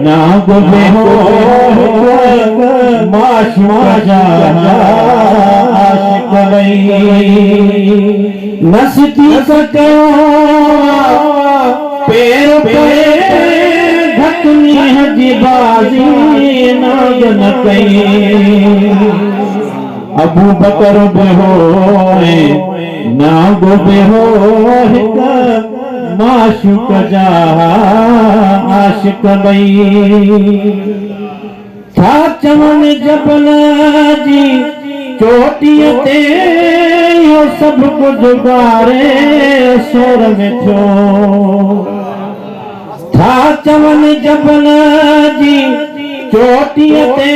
नाग में हो माशूका आशिक नज़दीक कयो पैर पे ढकनी हजी बाजी नाग न कई अबू बकर बेहो नाग बेहो माशूक जा आशिक बई था चवन जबल जी चोटीअ ते इहो सभु कुझु ॻारे सोर में थियो था चवन जबल जी चोटीअ ते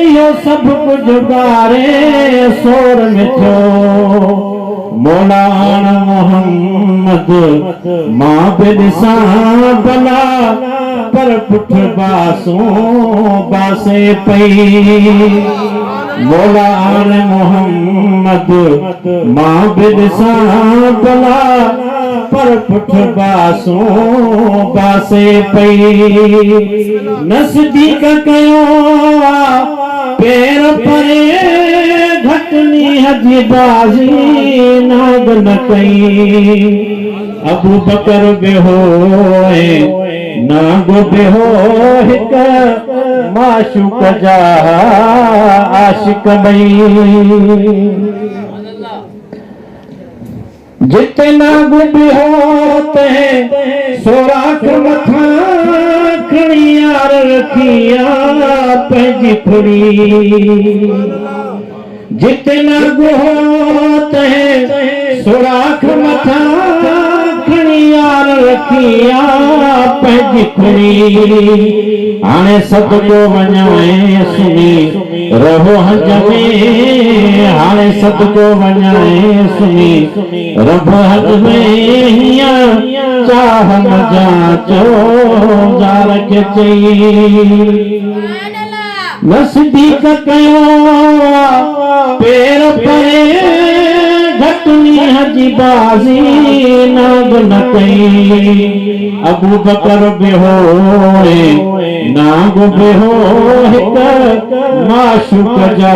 इहो सभु कुझु ॻारे सोर में थियो मौलाना मोहम्मद मां बि ॾिसां भला पर पुठ बासूं बासे पई मौलाना मोहम्मद मां बि ॾिसां भला पर पुठ बासूं बासे पई नज़दीक कयो पैर परे घटनी हजी बाजी नाग न कई अबू बकर बेहो नाग बेहो हिक माशूक जा आशिक बई जिते नाग बेहो ते सोराख मथा खणी यार रखिया पंहिंजी फुड़ी जिते नाग होते सुराख मथा खणी यार रखिया पंहिंजी फुड़ी हाणे सदको वञाए सुनी रहो हज में हाणे सदको वञाए सुनी रहो हज में हीअं चाह न जाचो जार खे चई नज़दीक कयो पैर परे घटनी हजी बाजी नाग न कई अबू बकर बेहो नाग बेहो हिक माशूक जा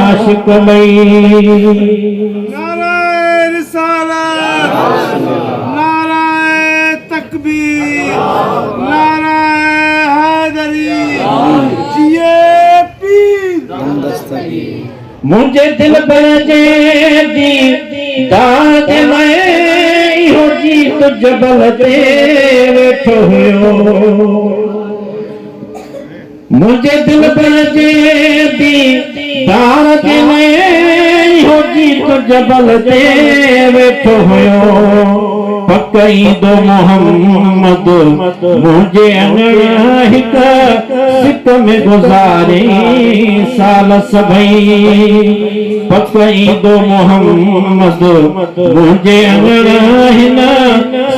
आशिक बई नाराए रिसालत नाराए तकबीर नाराए हैदरी जिए पीर मुझे दिल पर जे दी दाद में इहो जीत जबल ते वेठो हुयो मुझे दिल पर जे दी दाद में इहो जीत जबल ते वेठो हुयो पकई दो मोहम्मद मुझे अनड़ा हिक सिक में गुजारे साल सभई पकई दो मोहम्मद मुझे अनड़ा हिन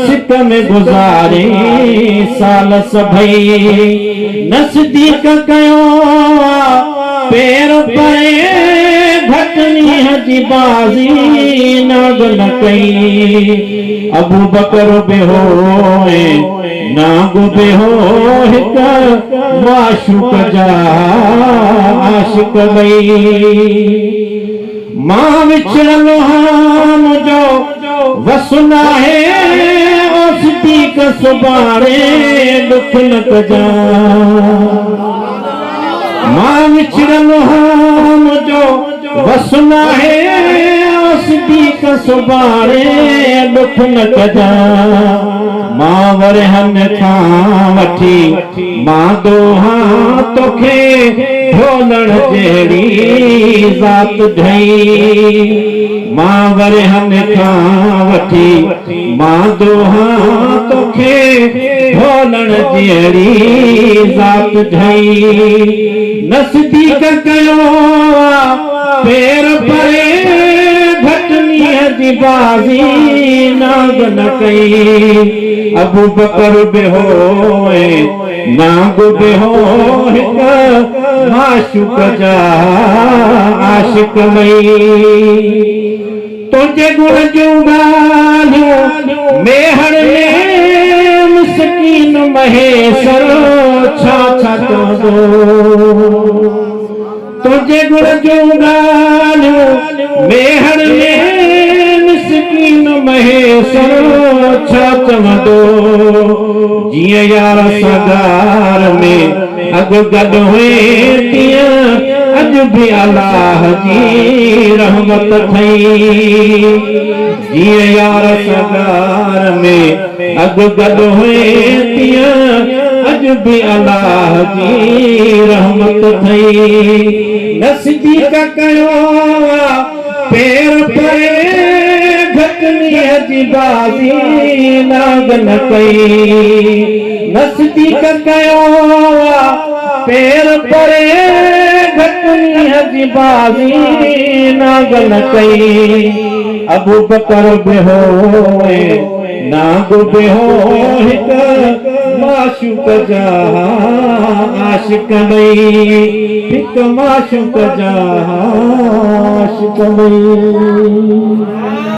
सिक में गुजारे साल सभई नज़दीक कयो पैर परे घटनी हजी बाजी नाग न कई अबू बकर बेहो नाग बेहो हिक माशूक जा आशिक बई मां विछड़लो मुंहिंजो वसुना है सदीक सुभाणे दुख न कजा मां विछड़लो मुंहिंजो वसुना है सदीक सुभाणे दुख न कजा मां वरहन खां वठी मां दोहा तोखे ढोलण जहिड़ी ज़ात ढई मां वरहन खां वठी मां दोहा तोखे ढोलण जहिड़ी ज़ात ढई नज़दीक कयो पैर परे घटनी हजी बाजी नाग न कई अबू बकर बेहो नाग बेहो हिक माशूक जा आशिक बई तुझे गुण जूं ॻाल्हियूं मेहर में महेश्वर छा छा चवंदो तुझे गुण जूं ॻाल्हियूं मेहर में मिसकीन महेश्वर छा चवंदो जीअं यार सगार में अॻु गॾु हुए तीअं अॼु बि अलाह जी रहमत थई जीअं यार सगार में अॻु गॾु हुए तीअं अॼु बि अलाह जी रहमत थई नसीब कयो पेर परे घटनीअ जी बाज़ी नाग न कई नसीब कयो पेर परे घटनीअ जी बाज़ी नाग न कई अबू बकर बि होए नाग बि हो हिकु माशूक जा आशिक ॿई हिकु माशूक जा आशिक ॿई